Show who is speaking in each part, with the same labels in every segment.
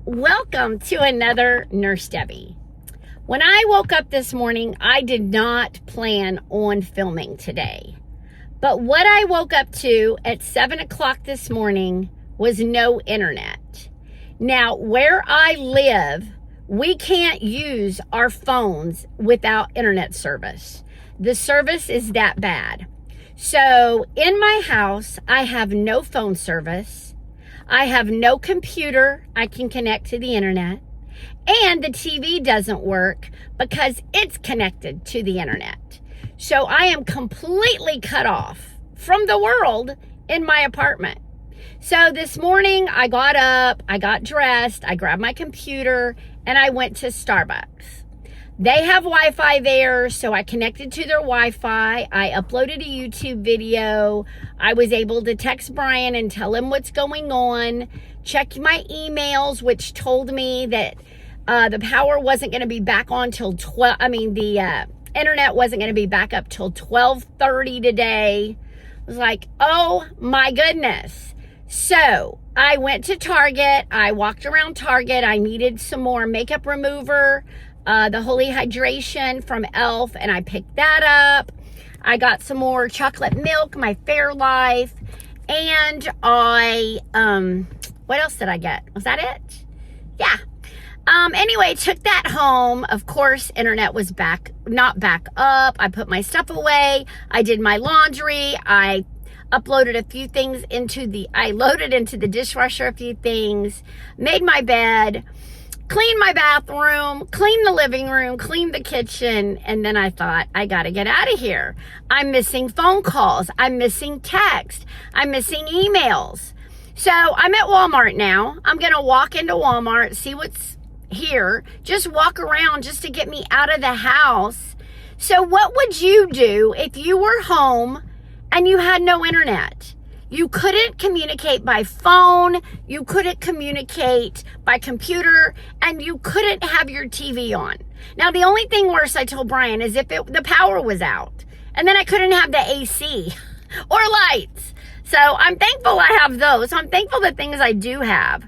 Speaker 1: Welcome to another Nurse Debbie. When I woke up this morning, I did not plan on filming today. But what I woke up to at 7 o'clock this morning was no internet. Now, where I live, we can't use our phones without internet service. The service is that bad. So in my house, I have no phone service. I have no computer I can connect to the internet, and the TV doesn't work because it's connected to the internet. So I am completely cut off from the world in my apartment. So this morning I got up, I got dressed, I grabbed my computer, and I went to Starbucks. They have Wi-Fi there, so I connected to their Wi-Fi. I uploaded a YouTube video. I was able to text Brian and tell him what's going on. Check my emails, which told me that the power wasn't going to be back on till the internet wasn't going to be back up till 12:30 today. I was like, oh my goodness. So I went to Target. I walked around Target. I needed some more makeup remover. The Holy Hydration from e.l.f. and I picked that up. I got some more chocolate milk, my Fairlife, and I, what else did I get? Was that it? Yeah. Anyway, took that home. Of course, internet was not back up. I put my stuff away. I did my laundry. I uploaded a few things I loaded into the dishwasher a few things, made my bed, cleaned my bathroom, cleaned the living room, cleaned the kitchen, and then I thought, I gotta get out of here. I'm missing phone calls. I'm missing text. I'm missing emails. So I'm at Walmart now. I'm gonna walk into Walmart, see what's here, just walk around just to get me out of the house. So what would you do if you were home and you had no internet? You couldn't communicate by phone, you couldn't communicate by computer, and you couldn't have your TV on. Now, the only thing worse, I told Brian, is if the power was out, and then I couldn't have the AC or lights. So I'm thankful I have those. So I'm thankful the things I do have.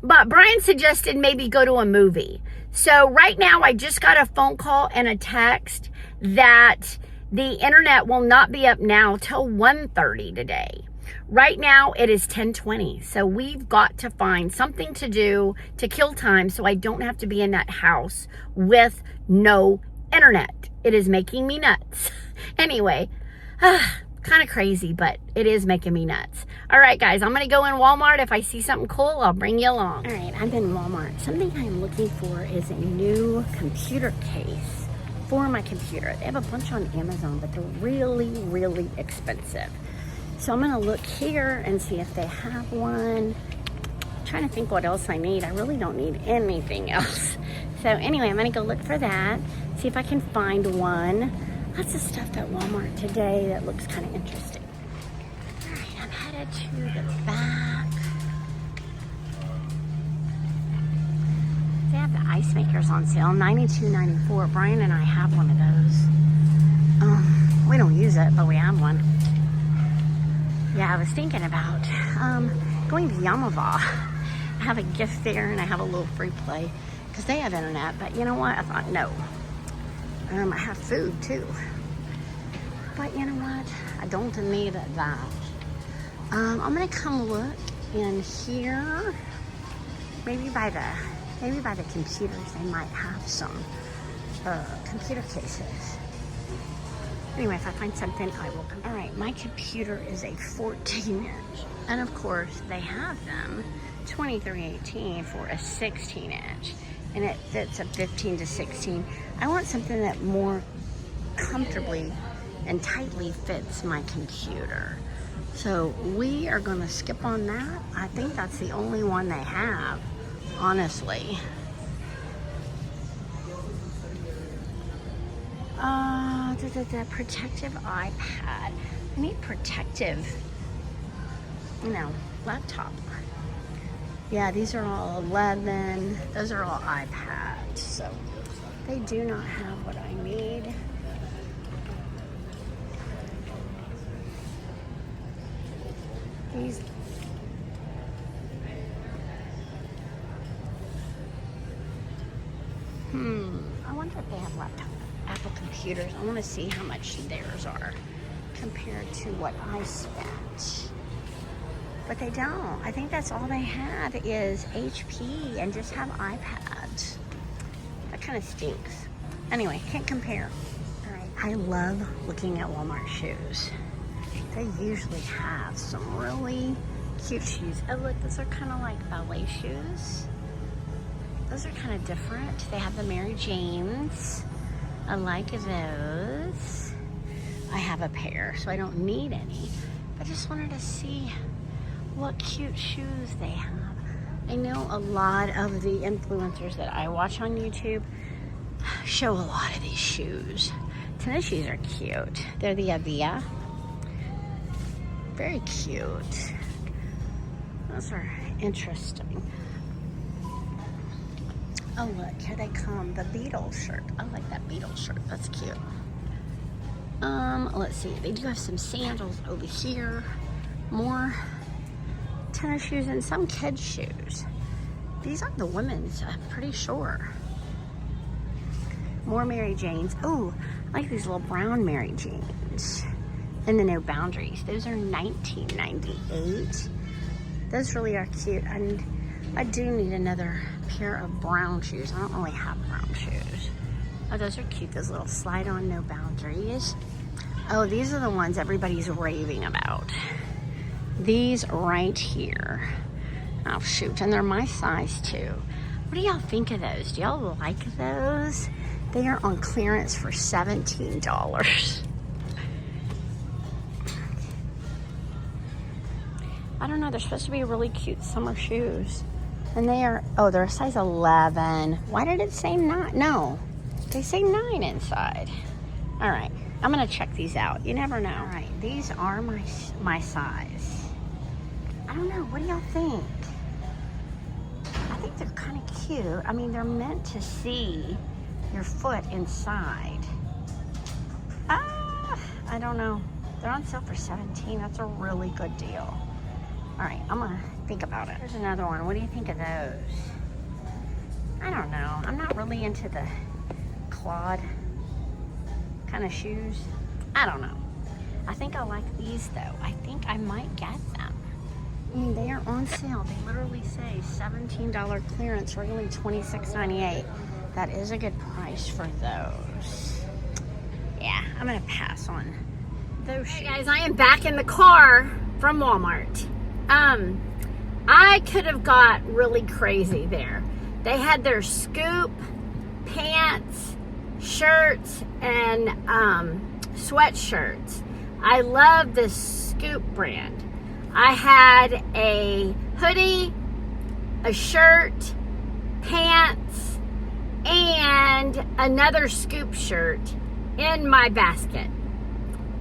Speaker 1: But Brian suggested maybe go to a movie. So right now, I just got a phone call and a text that the internet will not be up now till 1:30 today. Right now, it is 10:20, so we've got to find something to do to kill time so I don't have to be in that house with no internet. It is making me nuts. Anyway, kind of crazy, but it is making me nuts. All right, guys, I'm going to go in Walmart. If I see something cool, I'll bring you along. All right, I'm in Walmart. Something I'm looking for is a new computer case for my computer. They have a bunch on Amazon, but they're really, really expensive. So I'm gonna look here and see if they have one. I'm trying to think what else I need. I really don't need anything else. So anyway, I'm gonna go look for that, see if I can find one. Lots of stuff at Walmart today that looks kind of interesting. All right, I'm headed to the back. They have the ice makers on sale, $92.94. Brian and I have one of those. We don't use it, but we have one. Yeah, I was thinking about going to Yamava. I have a gift there and I have a little free play because they have internet. But you know what? I thought, no. I have food too. But you know what? I don't need that. I'm gonna come look in here. Maybe by the computers, they might have some computer cases. Anyway, if I find something, I will come. All right, my computer is a 14-inch. And of course, they have them 2318 for a 16-inch. And it fits a 15 to 16. I want something that more comfortably and tightly fits my computer. So we are gonna skip on that. I think that's the only one they have, honestly. The protective iPad. I need protective, laptop. Yeah, these are all 11. Those are all iPads. So they do not have what I need. These I wonder if they have Apple computers. I want to see how much theirs are compared to what I spent. But they don't. I think that's all they have is HP and just have iPads. That kind of stinks. Anyway, can't compare. All right, I love looking at Walmart shoes. They usually have some really cute shoes. Oh look, those are kind of like ballet shoes. Those are kind of different. They have the Mary Janes. I like those. I have a pair, so I don't need any. I just wanted to see what cute shoes they have. I know a lot of the influencers that I watch on YouTube show a lot of these shoes. Tennis shoes are cute. They're the Avia. Very cute. Those are interesting. Oh look, here they come. The Beatles shirt. I like that Beatles shirt. That's cute. Let's see. They do have some sandals over here. More tennis shoes and some kids' shoes. These are the women's, I'm pretty sure. More Mary Janes. Oh, I like these little brown Mary Janes. And the No Boundaries. Those are $19.98. Those really are cute. And I do need another pair of brown shoes. I don't really have brown shoes. Oh, those are cute. Those little slide-on No Boundaries. Oh, these are the ones everybody's raving about. These right here. Oh, shoot. And they're my size, too. What do y'all think of those? Do y'all like those? They are on clearance for $17. I don't know. They're supposed to be really cute summer shoes. And they are, oh, they're a size 11. Why did it say 9? No, they say 9 inside. All right, I'm gonna check these out. You never know. All right, these are my size. I don't know, what do y'all think? I think they're kind of cute. I mean, they're meant to see your foot inside. I don't know. They're on sale for $17. That's a really good deal. All right, I'm gonna think about it. Here's another one. What do you think of those? I don't know. I'm not really into the clod kind of shoes. I don't know. I think I like these though. I think I might get them. I mean, they are on sale. They literally say $17 clearance, really $26.98. That is a good price for those. Yeah, I'm gonna pass on those shoes. Hey guys, I am back in the car from Walmart. I could have got really crazy there. They had their Scoop pants, shirts, and sweatshirts. I love the Scoop brand. I had a hoodie, a shirt, pants, and another Scoop shirt in my basket.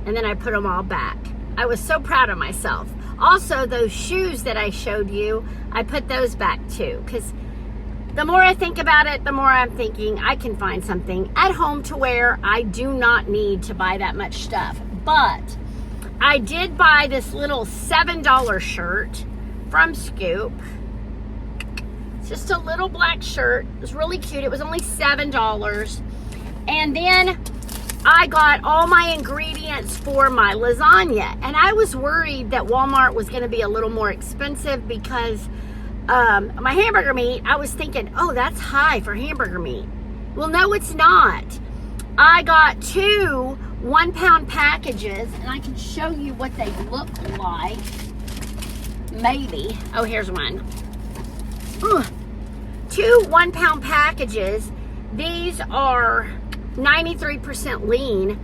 Speaker 1: And then I put them all back. I was so proud of myself. Also, those shoes that I showed you, I put those back too, because the more I think about it, the more I'm thinking I can find something at home to wear. I do not need to buy that much stuff. But I did buy this little $7 shirt from Scoop. It's just a little black shirt. It was really cute. It was only $7. And then I got all my ingredients for my lasagna, and I was worried that Walmart was going to be a little more expensive because my hamburger meat, I was thinking, oh, that's high for hamburger meat. Well, no, it's not. I got 2 1-pound packages, and I can show you what they look like. Maybe. Oh, here's one. Ugh. 2 1-pound packages. These are 93% lean.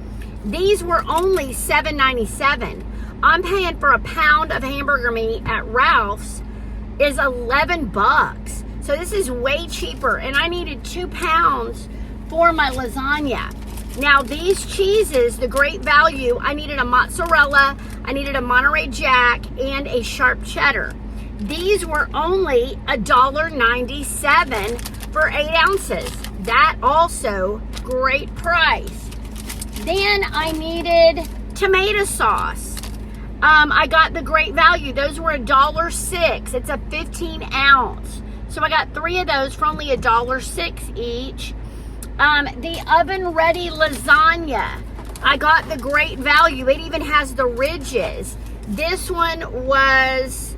Speaker 1: These were only $7.97. I'm paying for a pound of hamburger meat at Ralph's is $11. So this is way cheaper, and I needed 2 pounds for my lasagna. Now these cheeses, the Great Value, I needed a mozzarella, I needed a Monterey Jack, and a sharp cheddar. These were only $1.97 for 8 ounces. That also great price. Then I needed tomato sauce. I got the Great Value. Those were $1.06. It's a 15 ounce. So I got 3 of those for only $1.06 each. The oven-ready lasagna. I got the great value. It even has the ridges. This one was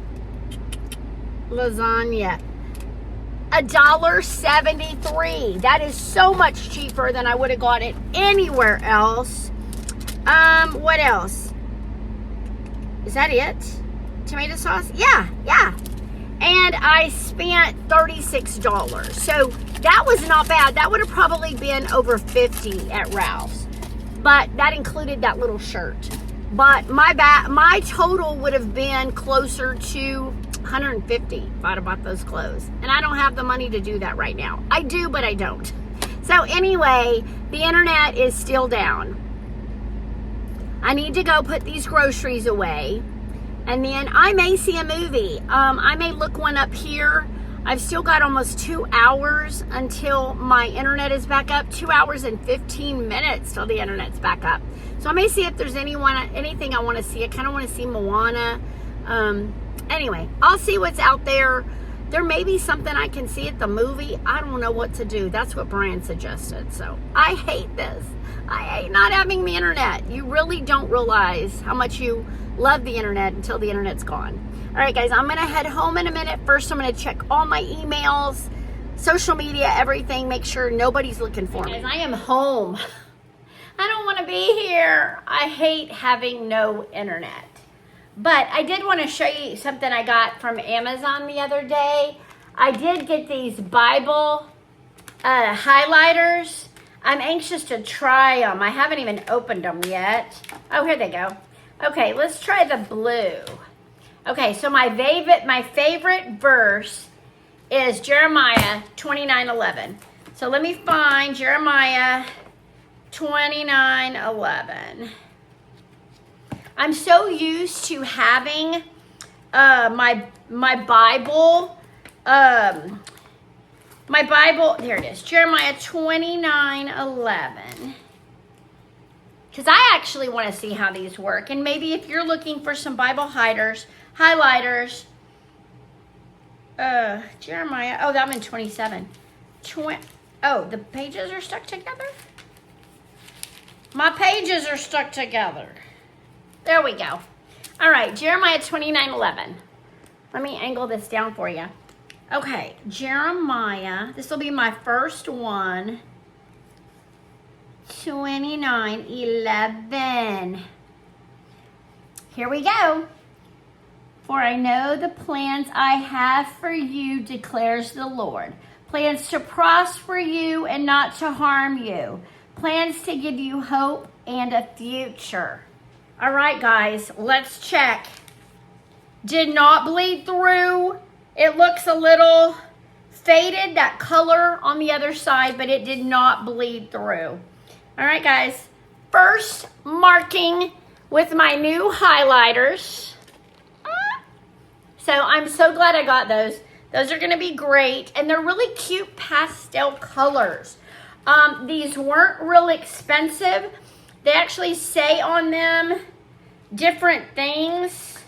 Speaker 1: lasagna. $1.73. That is so much cheaper than I would have got it anywhere else. What else? Is that it? Tomato sauce? Yeah. And I spent $36. So that was not bad. That would have probably been over $50 at Ralph's. But that included that little shirt. But my total would have been closer to $150 if I'd have bought those clothes. And I don't have the money to do that right now. I do, but I don't. So anyway, the internet is still down. I need to go put these groceries away. And then I may see a movie. I may look one up here. I've still got almost 2 hours until my internet is back up. 2 hours and 15 minutes till the internet's back up. So I may see if there's anything I want to see. I kind of want to see Moana. Anyway, I'll see what's out there. There may be something I can see at the movie. I don't know what to do. That's what Brian suggested. So I hate this. I hate not having the internet. You really don't realize how much you love the internet until the internet's gone. All right, guys, I'm going to head home in a minute. First, I'm going to check all my emails, social media, everything. Make sure nobody's looking for me. Guys, I am home. I don't want to be here. I hate having no internet. But I did want to show you something I got from Amazon the other day. I did get these Bible highlighters. I'm anxious to try them. I haven't even opened them yet. Oh, here they go. Okay, let's try the blue. Okay, so my favorite verse is Jeremiah 29:11. So let me find Jeremiah 29:11. I'm so used to having my Bible. My Bible, there it is, Jeremiah 29:11. Because I actually want to see how these work. And maybe if you're looking for some Bible highlighters, Jeremiah, oh, I'm in 27. Oh, the pages are stuck together? My pages are stuck together. There we go. All right, Jeremiah 29:11. Let me angle this down for you. Okay, Jeremiah, this will be my first one. 29:11. Here we go. For I know the plans I have for you, declares the Lord. Plans to prosper you and not to harm you. Plans to give you hope and a future. All right, guys, let's check. Did not bleed through. It looks a little faded, that color on the other side, but it did not bleed through. All right, guys, first marking with my new highlighters. So I'm so glad I got those. Those are gonna be great, and they're really cute pastel colors. These weren't real expensive. They actually say on them different things.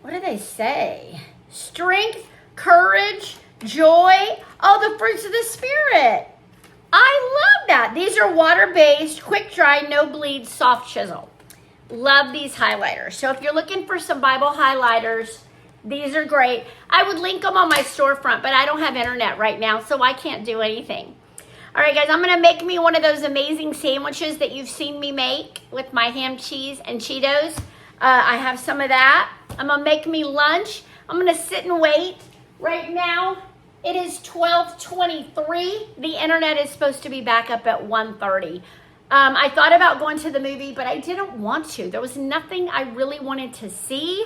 Speaker 1: What do they say? Strength, courage, joy. Oh, the fruits of the Spirit. I love that. These are water-based, quick dry, no bleed, soft chisel. Love these highlighters. So if you're looking for some Bible highlighters, these are great. I would link them on my storefront, but I don't have internet right now, so I can't do anything. All right, guys, I'm going to make me one of those amazing sandwiches that you've seen me make with my ham, cheese, and Cheetos. I have some of that. I'm going to make me lunch. I'm going to sit and wait. Right now, it is 12:23. The internet is supposed to be back up at 1:30. I thought about going to the movie, but I didn't want to. There was nothing I really wanted to see.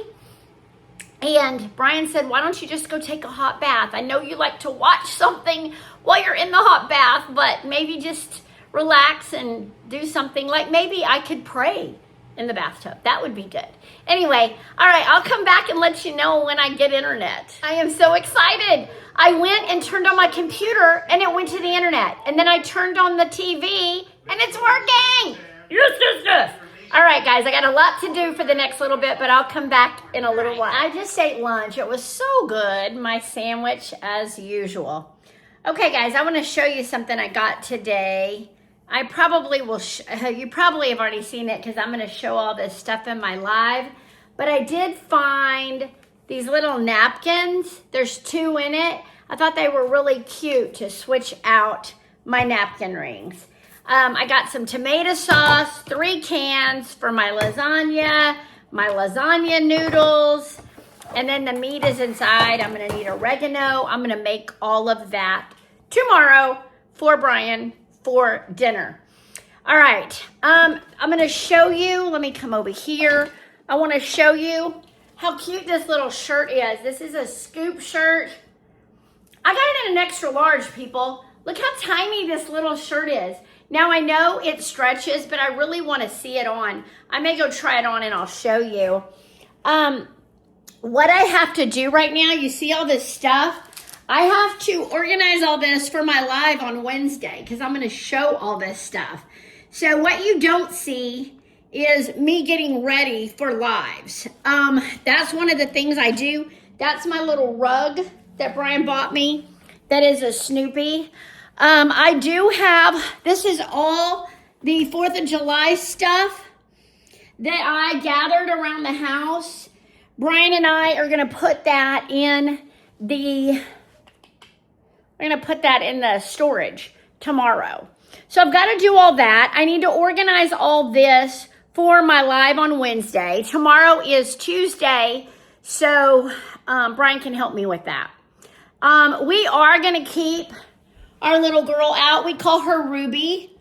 Speaker 1: And Brian said, why don't you just go take a hot bath? I know you like to watch something while you're in the hot bath, but maybe just relax and do something. Like maybe I could pray in the bathtub. That would be good. Anyway, all right, I'll come back and let you know when I get internet. I am so excited. I went and turned on my computer and it went to the internet. And then I turned on the TV and it's working. Yes. All right, guys, I got a lot to do for the next little bit, but I'll come back in a little while. I just ate lunch. It was so good. My sandwich as usual. Okay, guys, I want to show you something I got today. I probably will, you probably have already seen it because I'm going to show all this stuff in my live. But I did find these little napkins. There's 2 in it. I thought they were really cute to switch out my napkin rings. I got some tomato sauce, 3 cans for my lasagna noodles, and then the meat is inside. I'm gonna need oregano. I'm gonna make all of that tomorrow for Brian for dinner. All right, I'm gonna show you, let me come over here. I wanna show you how cute this little shirt is. This is a scoop shirt. I got it in an extra large, people. Look how tiny this little shirt is. Now I know it stretches, but I really want to see it on. I may go try it on and I'll show you. What I have to do right now, you see all this stuff? I have to organize all this for my live on Wednesday because I'm going to show all this stuff. So what you don't see is me getting ready for lives. That's one of the things I do. That's my little rug that Brian bought me. That is a Snoopy. I do have, this is all the 4th of July stuff that I gathered around the house. Brian and I are going to put that in the, storage tomorrow. So I've got to do all that. I need to organize all this for my live on Wednesday. Tomorrow is Tuesday, so Brian can help me with that. We are going to keep our little girl out. We call her Ruby.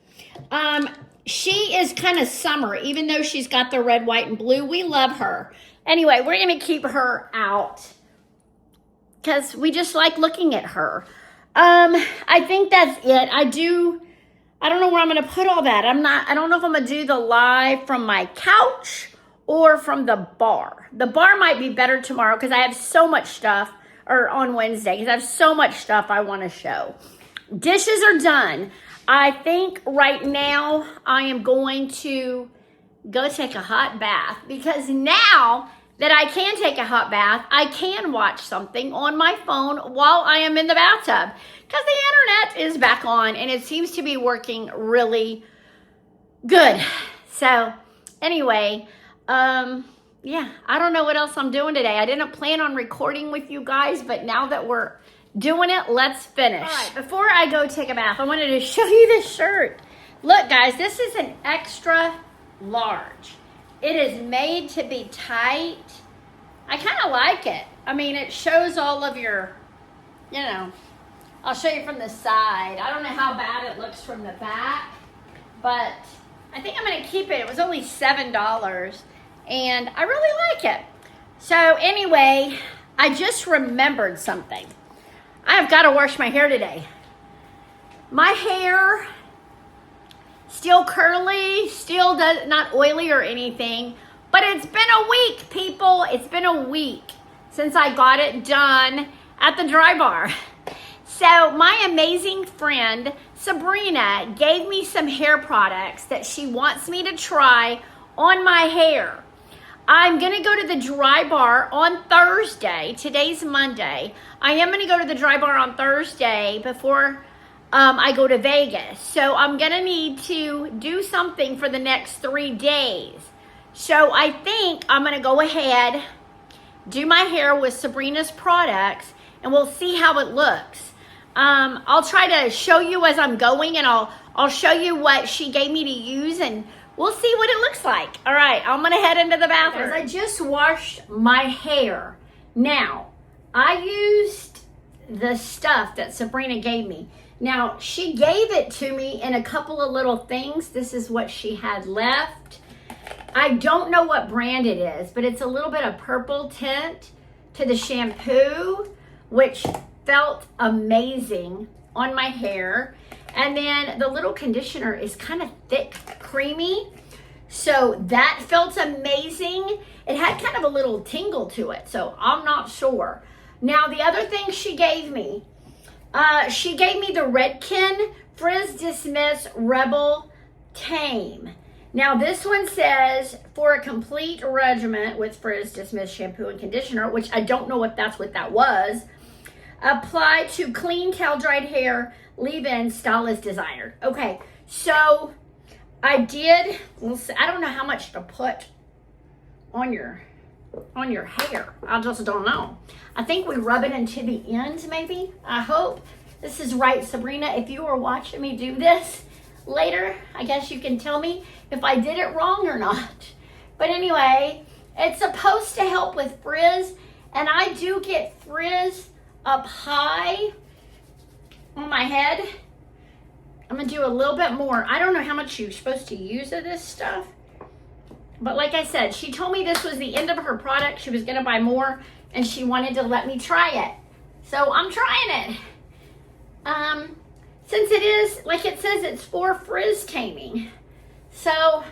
Speaker 1: She is kind of summer, even though she's got the red, white, and blue. We love her. Anyway, we're going to keep her out because we just like looking at her. I think that's it. I don't know where I'm going to put all that. I don't know if I'm going to do the live from my couch or from the bar. The bar might be better tomorrow because I have so much stuff, or on Wednesday, because I have so much stuff I want to show. Dishes are done. I think right now I am going to go take a hot bath because now that I can take a hot bath, I can watch something on my phone while I am in the bathtub because the internet is back on and it seems to be working really good. So anyway, yeah, I don't know what else I'm doing today. I didn't plan on recording with you guys, but now that we're doing it, let's finish. All right, before I go take a bath, I wanted to show you this shirt. Look, guys, this is an extra large. It is made to be tight. I kind of like it. I mean, it shows all of your, I'll show you from the side. I don't know how bad it looks from the back, but I think I'm going to keep it. It was only $7, and I really like it. So anyway, I just remembered something. I've got to wash my hair today. My hair, still curly, still not oily or anything, but it's been a week, people. It's been a week since I got it done at the dry bar. So my amazing friend, Sabrina, gave me some hair products that she wants me to try on my hair. I'm going to go to the dry bar on Thursday. Today's Monday. I am going to go to the dry bar on Thursday before I go to Vegas. So I'm going to need to do something for the next 3 days. So I think I'm going to go ahead, do my hair with Sabrina's products, and we'll see how it looks. I'll try to show you as I'm going, and I'll show you what she gave me to use, and we'll see what it looks like. All right, I'm going to head into the bathroom. I just washed my hair. Now, I used the stuff that Sabrina gave me. Now, she gave it to me in a couple of little things. This is what she had left. I don't know what brand it is, but it's a little bit of purple tint to the shampoo, which felt amazing on my hair. And then the little conditioner is kind of thick, creamy. So that felt amazing. It had kind of a little tingle to it, so I'm not sure. Now, the other thing she gave me the Redken Frizz Dismiss Rebel Tame. Now, this one says, for a complete regimen with Frizz Dismiss shampoo and conditioner, which I don't know if that's what that was. Apply to clean, towel-dried hair. Leave-in, stylist desired. Okay, so I did, I don't know how much to put on your hair. I just don't know. I think we rub it into the ends, maybe. I hope this is right, Sabrina. If you are watching me do this later, I guess you can tell me if I did it wrong or not. But anyway, it's supposed to help with frizz, and I do get frizz up high on my head. I'm gonna do a little bit more. I don't know how much you're supposed to use of this stuff, but like I said, she told me this was the end of her product. She was gonna buy more, and she wanted to let me try it. So I'm trying it. Since it is, like it says, it's for frizz taming. So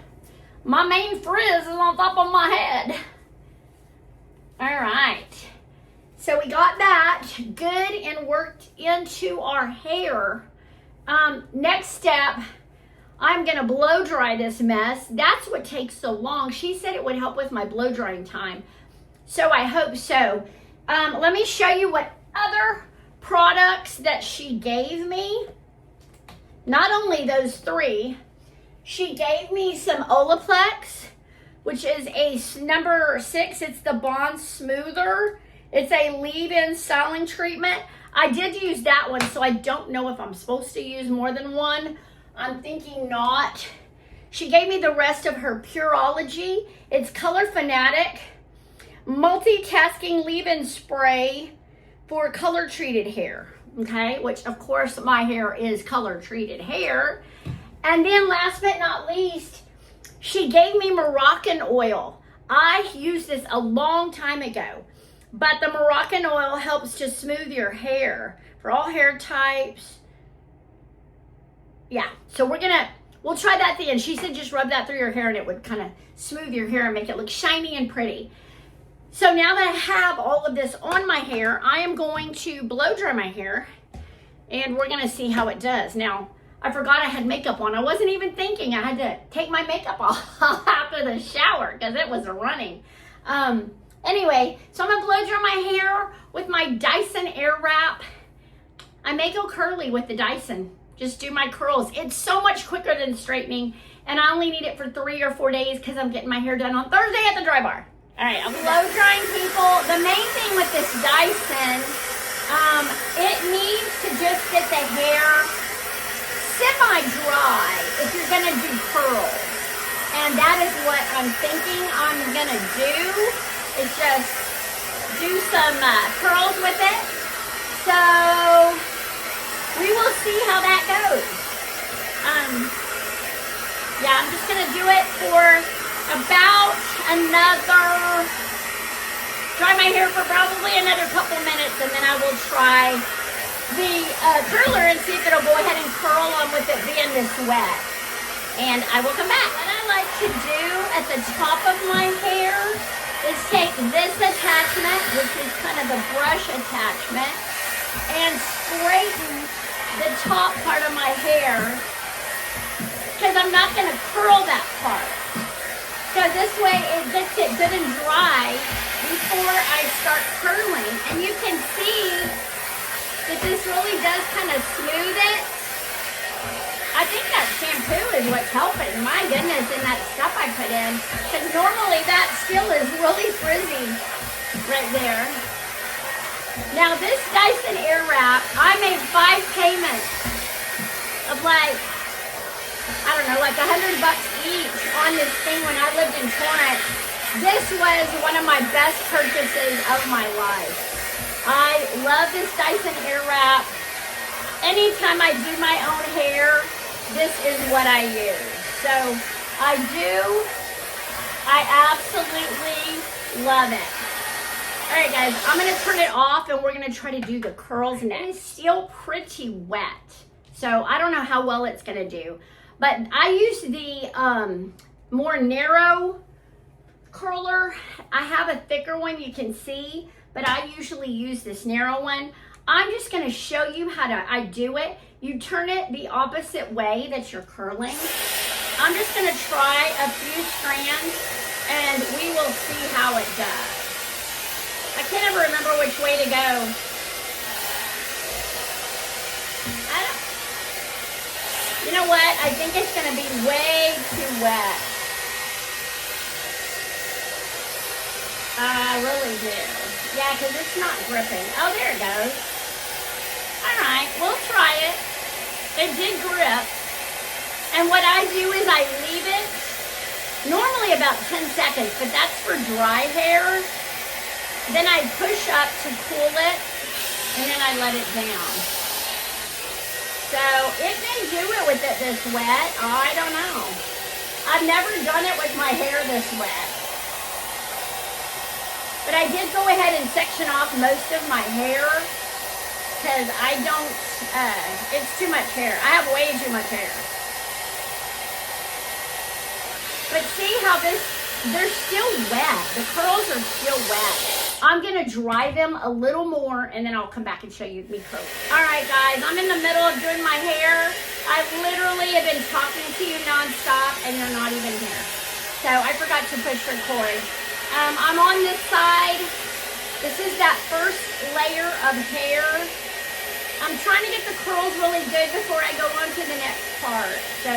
Speaker 1: my main frizz is on top of my head. All right. So we got that good and worked into our hair. Next step, I'm gonna blow dry this mess. That's what takes so long. She said it would help with my blow drying time. So I hope so. Let me show you what other products that she gave me. Not only those 3, she gave me some Olaplex, which is a number 6. It's the Bond Smoother. It's a leave-in styling treatment. I did use that one, so I don't know if I'm supposed to use more than one. I'm thinking not. She gave me the rest of her Pureology. It's Color Fanatic multitasking leave-in spray for color-treated hair. Okay, which of course my hair is color-treated hair. And then last but not least, she gave me Moroccan oil. I used this a long time ago. But the Moroccan oil helps to smooth your hair for all hair types. Yeah, so we'll try that at the end. She said just rub that through your hair and it would kind of smooth your hair and make it look shiny and pretty. So now that I have all of this on my hair, I am going to blow dry my hair and we're gonna see how it does. Now, I forgot I had makeup on. I wasn't even thinking I had to take my makeup off after the shower because it was running. Anyway, so I'm gonna blow dry my hair with my Dyson Airwrap. I may go curly with the Dyson. Just do my curls. It's so much quicker than straightening, and I only need it for 3 or 4 days because I'm getting my hair done on Thursday at the dry bar. All right, I'm blow drying, people. The main thing with this Dyson, it needs to just get the hair semi-dry if you're gonna do curls. And that is what I'm thinking I'm gonna do. Is just do some curls with it. So we will see how that goes. Yeah, I'm just gonna do it for about dry my hair for probably another couple minutes, and then I will try the curler and see if it'll go ahead and curl on with it being this wet. And I will come back. What I like to do at the top of my hair is take this attachment, which is kind of the brush attachment, and straighten the top part of my hair because I'm not going to curl that part. So this way it gets it good and dry before I start curling. And you can see that this really does kind of smooth it. I think that shampoo is what's helping. My goodness, and that stuff I put in. Because normally that still is really frizzy right there. Now this Dyson Airwrap, I made 5 payments of like, I don't know, like $100 each on this thing when I lived in Torrance. This was one of my best purchases of my life. I love this Dyson Airwrap. Anytime I do my own hair, this is what I use. So I absolutely love it. All right, guys, I'm gonna turn it off and we're gonna try to do the curls next. It's still pretty wet, so I don't know how well it's gonna do. But I use the more narrow curler. I have a thicker one, you can see, but I usually use this narrow one. I'm just gonna show you how I do it. You turn it the opposite way that you're curling. I'm just gonna try a few strands and we will see how it does. I can't ever remember which way to go. I don't, you know what? I think it's going to be way too wet. I really do. Yeah, because it's not gripping. Oh, there it goes. All right, we'll try it. It did grip. And what I do is I leave it normally about 10 seconds, but that's for dry hair. Then I push up to cool it, and then I let it down. So it may do it with it this wet. Oh, I don't know. I've never done it with my hair this wet. But I did go ahead and section off most of my hair because I don't, it's too much hair. I have way too much hair. But see how they're still wet. The curls are still wet. I'm gonna dry them a little more and then I'll come back and show you me curls. All right guys, I'm in the middle of doing my hair. I literally have been talking to you nonstop and you're not even here. So I forgot to push record. I'm on this side. This is that first layer of hair. I'm trying to get the curls really good before I go on to the next part. So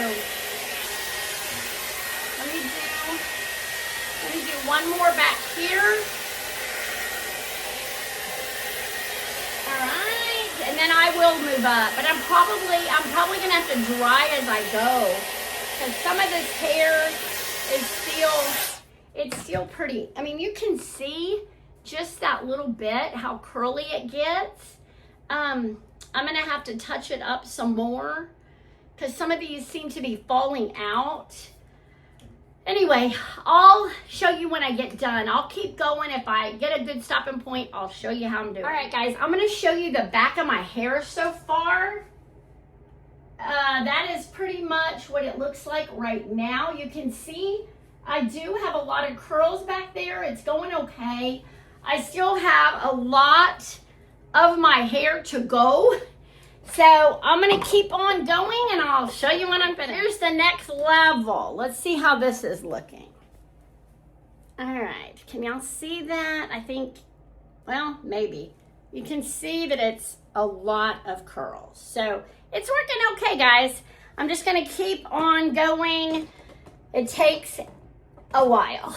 Speaker 1: let me do one more back here. All right, and then I will move up, but I'm probably gonna have to dry as I go because some of this hair is still pretty. I mean, you can see just that little bit how curly it gets. I'm gonna have to touch it up some more because some of these seem to be falling out. Anyway, I'll show you when I get done. I'll keep going. If I get a good stopping point, I'll show you how I'm doing. All right, guys, I'm going to show you the back of my hair so far. That is pretty much what it looks like right now. You can see I do have a lot of curls back there. It's going okay. I still have a lot of my hair to go. So I'm going to keep on going and I'll show you when I'm finished. Here's the next level. Let's see how this is looking. All right. Can y'all see that? I think, well, maybe. You can see that it's a lot of curls. So it's working okay, guys. I'm just going to keep on going. It takes a while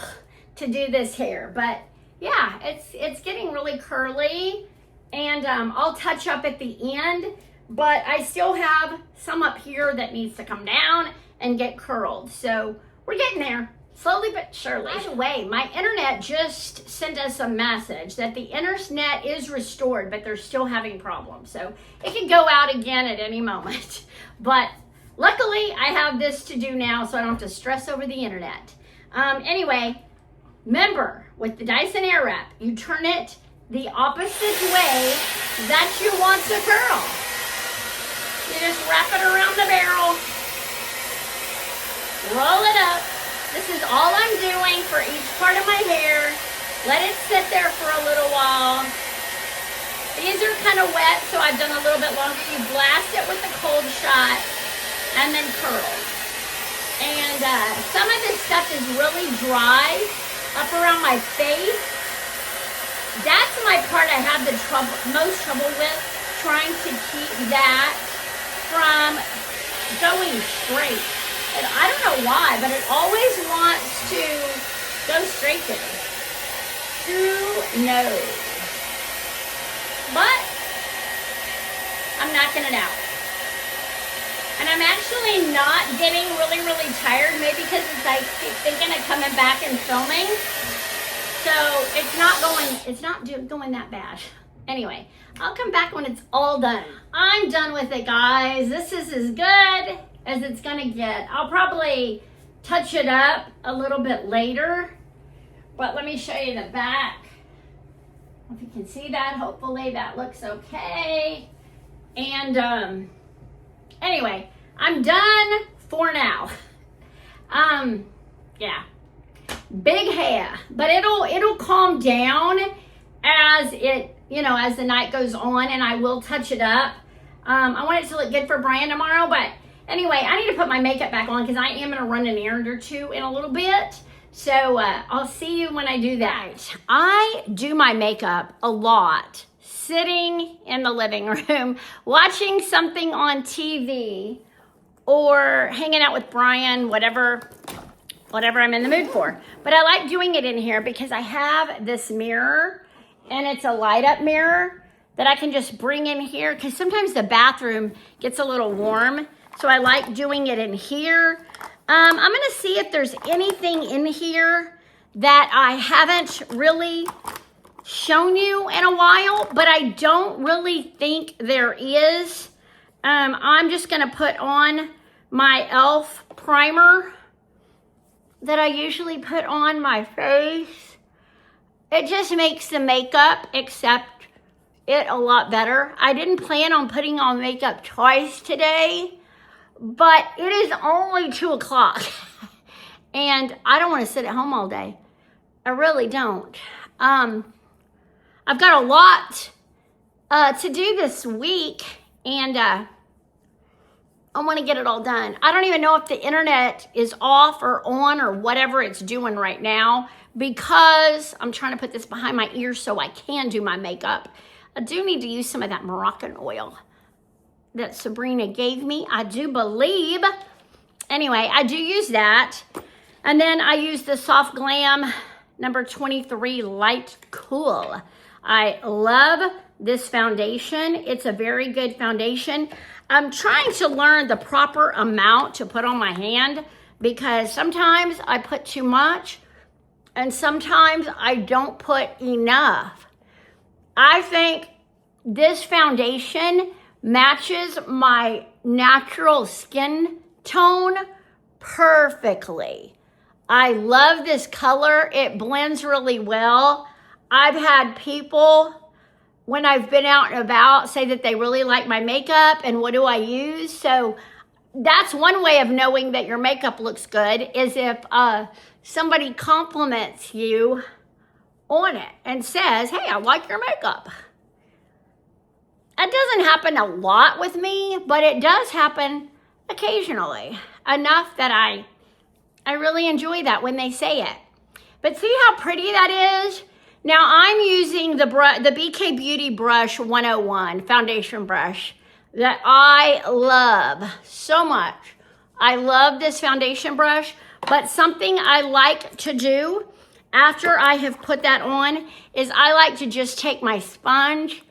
Speaker 1: to do this hair. But yeah, it's getting really curly. And I'll touch up at the end. But I still have some up here that needs to come down and get curled. So we're getting there, slowly but surely. By the way, my internet just sent us a message that the internet is restored, but they're still having problems. So it can go out again at any moment. But luckily, I have this to do now, so I don't have to stress over the internet. Anyway, remember, with the Dyson Airwrap, you turn it the opposite way that you want to curl. You just wrap it around the barrel, roll it up. This is all I'm doing for each part of my hair. Let it sit there for a little while. These are kind of wet, so I've done a little bit longer. You blast it with a cold shot and then curl. And some of this stuff is really dry up around my face. That's my part I have the most trouble with, trying to keep that from going straight. And I don't know why, but it always wants to go straight there. Who knows? But I'm knocking it out. And I'm actually not getting really, really tired, maybe because I keep thinking of coming back and filming. So it's not going that bad. Anyway, I'll come back when it's all done. I'm done with it, guys. This is as good as it's gonna get. I'll probably touch it up a little bit later, but let me show you the back. If you can see that, hopefully that looks okay. And anyway, I'm done for now. Yeah, big hair, but it'll calm down as it, as the night goes on, and I will touch it up. I want it to look good for Brian tomorrow, but anyway, I need to put my makeup back on because I am going to run an errand or two in a little bit. So I'll see you when I do that. I do my makeup a lot sitting in the living room, watching something on TV, or hanging out with Brian, whatever I'm in the mood for. But I like doing it in here because I have this mirror, and it's a light up mirror that I can just bring in here, because sometimes the bathroom gets a little warm. So I like doing it in here. I'm gonna see if there's anything in here that I haven't really shown you in a while, but I don't really think there is. I'm just gonna put on my e.l.f. primer that I usually put on my face. It just makes the makeup accept it a lot better. I didn't plan on putting on makeup twice today, but it is only 2 o'clock and I don't want to sit at home all day. I really don't. I've got a lot to do this week, and I want to get it all done. I don't even know if the internet is off or on or whatever it's doing right now, because I'm trying to put this behind my ears so I can do my makeup. I do need to use some of that Moroccan oil that Sabrina gave me, I do believe. Anyway, I do use that. And then I use the Soft Glam number 23 Light Cool. I love this foundation. It's a very good foundation. I'm trying to learn the proper amount to put on my hand, because sometimes I put too much and sometimes I don't put enough. I think this foundation matches my natural skin tone perfectly. I love this color. It blends really well. I've had people, when I've been out and about, say that they really like my makeup and what do I use. So that's one way of knowing that your makeup looks good, is if somebody compliments you on it and says, hey, I like your makeup. It doesn't happen a lot with me, but it does happen occasionally, enough that I really enjoy that when they say it. But see how pretty that is? Now I'm using the BK Beauty Brush 101 foundation brush that I love so much. I love this foundation brush, but something I like to do after I have put that on is I like to just take my sponge,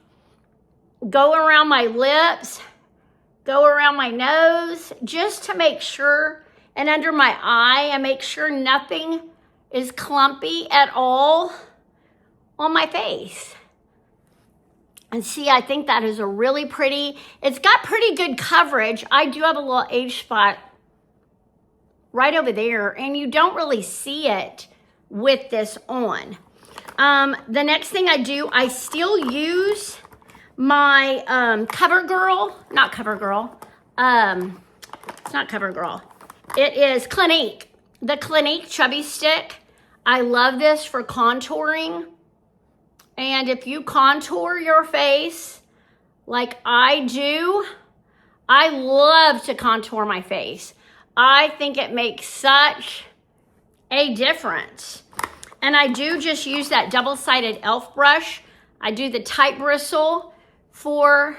Speaker 1: go around my lips, go around my nose, just to make sure, and under my eye, and make sure nothing is clumpy at all on my face. And see, I think that is a really pretty, it's got pretty good coverage. I do have a little age spot right over there, and you don't really see it with this on. The next thing I do, I still use my CoverGirl, not CoverGirl, it's not CoverGirl. It is Clinique, the Clinique Chubby Stick. I love this for contouring. And if you contour your face like I do, I love to contour my face. I think it makes such a difference. And I do just use that double-sided e.l.f. brush. I do the tight bristle for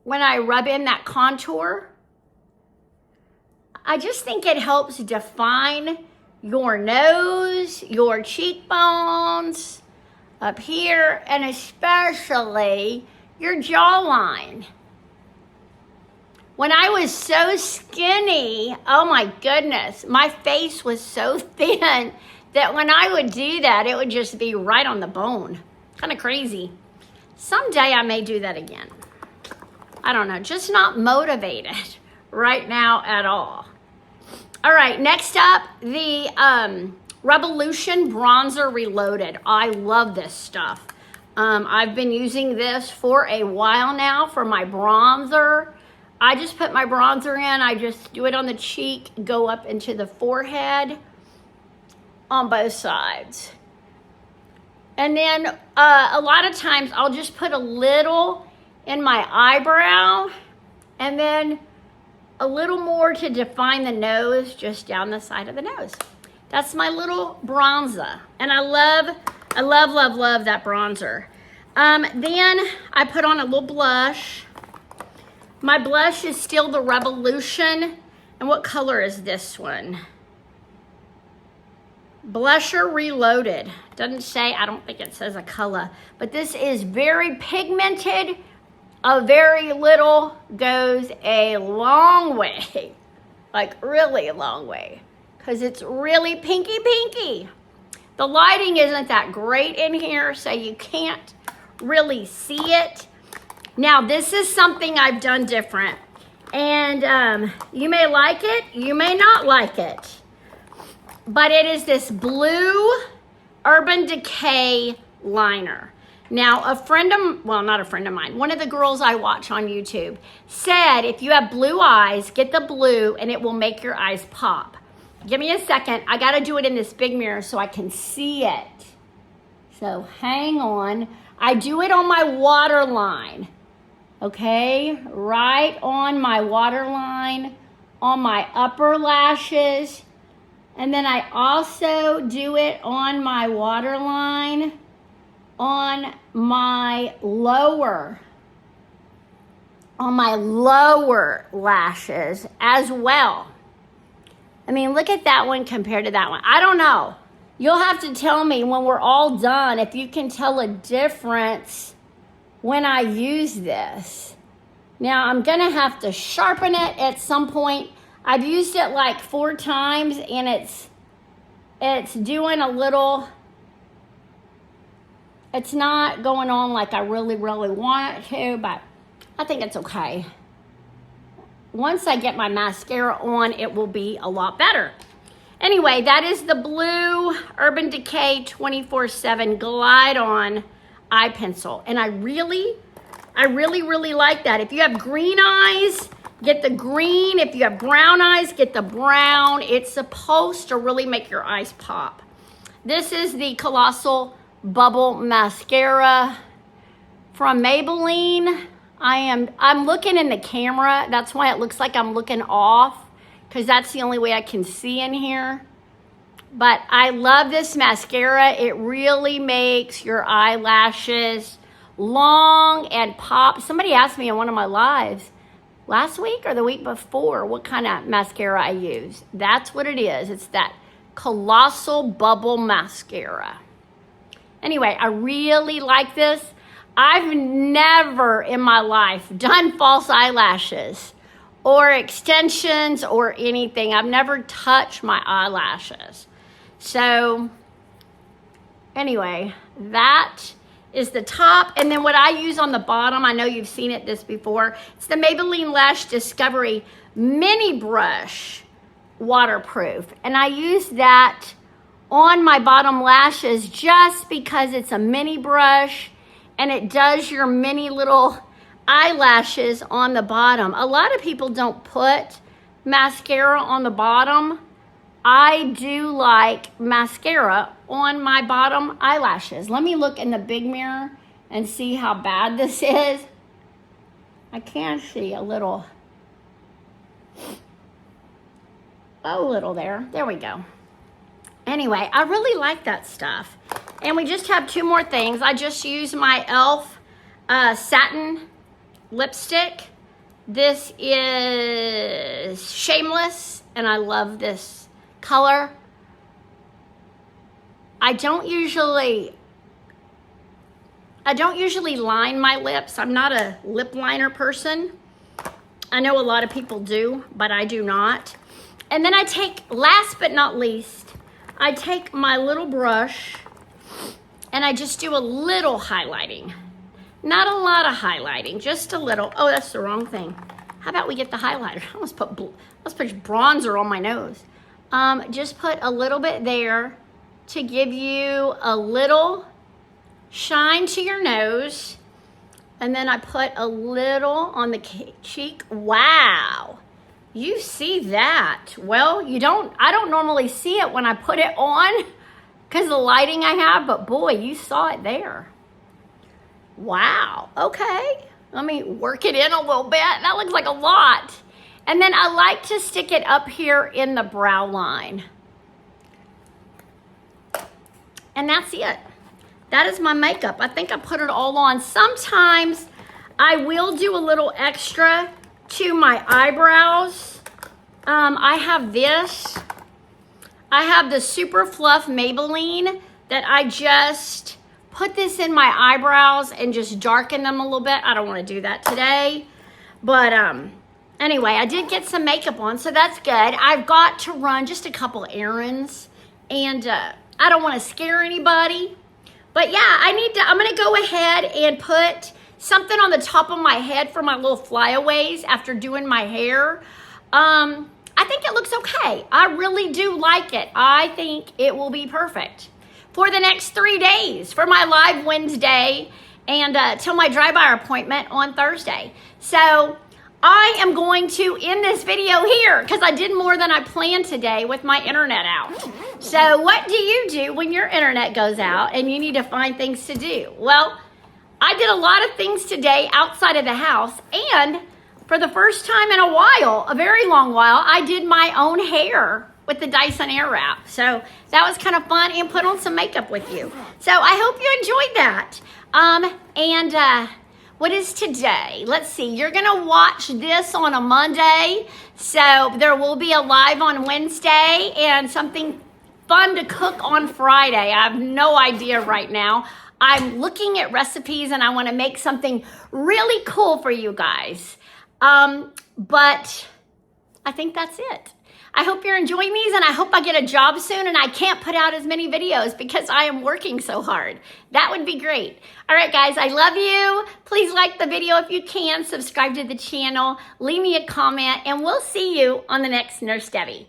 Speaker 1: when I rub in that contour. I just think it helps define your nose, your cheekbones up here, and especially your jawline. When I was so skinny, oh my goodness, my face was so thin that when I would do that, it would just be right on the bone. Kind of crazy. Someday I may do that again. I don't know, just not motivated right now at all. All right, next up, the Revolution Bronzer Reloaded. I love this stuff. I've been using this for a while now for my bronzer. I just put my bronzer in, I just do it on the cheek, go up into the forehead on both sides. And then a lot of times I'll just put a little in my eyebrow and then a little more to define the nose, just down the side of the nose. That's my little bronzer. And I love that bronzer. Then I put on a little blush. My blush is still the Revolution. And what color is this one? Blusher Reloaded. Doesn't say, I don't think it says a color. But this is very pigmented. A very little goes a long way. Like really a long way. Because it's really pinky. The lighting isn't that great in here, so you can't really see it. Now, this is something I've done different. And you may like it, you may not like it. But it is this blue Urban Decay liner. Now, not a friend of mine, one of the girls I watch on YouTube said if you have blue eyes, get the blue and it will make your eyes pop. Give me a second. I got to do it in this big mirror so I can see it. So hang on. I do it on my waterline. Okay, right on my waterline, on my upper lashes. And then I also do it on my waterline on my lower lashes as well. I mean, look at that one compared to that one. I don't know. You'll have to tell me when we're all done if you can tell a difference when I use this. Now, I'm going to have to sharpen it at some point. I've used it like 4 times and it's doing a little, it's not going on like I really want it to, but I think it's okay. Once I get my mascara on, it will be a lot better. Anyway, that is the blue Urban Decay 24/7 Glide On eye pencil. And I really like that. If you have green eyes, get the green. If you have brown eyes, get the brown. It's supposed to really make your eyes pop. This is the Colossal Bubble Mascara from Maybelline. I'm looking in the camera. That's why it looks like I'm looking off, because that's the only way I can see in here. But I love this mascara. It really makes your eyelashes long and pop. Somebody asked me in one of my lives last week or the week before what kind of mascara I use. That's what it is. It's that Colossal Bubble Mascara. Anyway, I really like this. I've never in my life done false eyelashes or extensions or anything. I've never touched my eyelashes. So anyway, that is the top. And then what I use on the bottom, I know you've seen this before. It's the Maybelline Lash Discovery Mini Brush Waterproof. And I use that on my bottom lashes just because it's a mini brush and it does your mini little eyelashes on the bottom. A lot of people don't put mascara on the bottom. I do like mascara on my bottom eyelashes. Let me look in the big mirror and see how bad this is. I can see a little there. There we go. Anyway, I really like that stuff. And we just have 2 more things. I just used my e.l.f. Satin lipstick. This is Shameless, and I love this color. I don't usually line my lips. I'm not a lip liner person. I know a lot of people do, but I do not. And then I take, last but not least, I take my little brush and I just do a little highlighting. Not a lot of highlighting, just a little. Oh, that's the wrong thing. How about we get the highlighter? Let's put bronzer on my nose. Just put a little bit there to give you a little shine to your nose. And then I put a little on the cheek. Wow. You see that? Well, I don't normally see it when I put it on because of the lighting I have, but boy, you saw it there. Wow, okay. Let me work it in a little bit. That looks like a lot. And then I like to stick it up here in the brow line. And that's it. that is my makeup. I think I put it all on. Sometimes I will do a little extra to my eyebrows. I have this. I have the Super Fluff Maybelline that I just put this in my eyebrows and just darken them a little bit. I don't want to do that today. But anyway, I did get some makeup on, so that's good. I've got to run just a couple errands, and I don't want to scare anybody. But yeah, I'm going to go ahead and put something on the top of my head for my little flyaways after doing my hair. I think it looks okay. I really do like it. I think it will be perfect for the next 3 days for my live Wednesday and till my dry-by appointment on Thursday. So I am going to end this video here because I did more than I planned today with my internet out. So what do you do when your internet goes out and you need to find things to do? Well, I did a lot of things today outside of the house, and for the first time in a while, a very long while, I did my own hair with the Dyson Airwrap. So that was kind of fun, and put on some makeup with you. So I hope you enjoyed that. What is today? Let's see. You're going to watch this on a Monday. So there will be a live on Wednesday and something fun to cook on Friday. I have no idea right now. I'm looking at recipes and I want to make something really cool for you guys. But I think that's it. I hope you're enjoying these, and I hope I get a job soon and I can't put out as many videos because I am working so hard. That would be great. All right, guys, I love you. Please like the video if you can. Subscribe to the channel. Leave me a comment, and we'll see you on the next Nurse Debbie.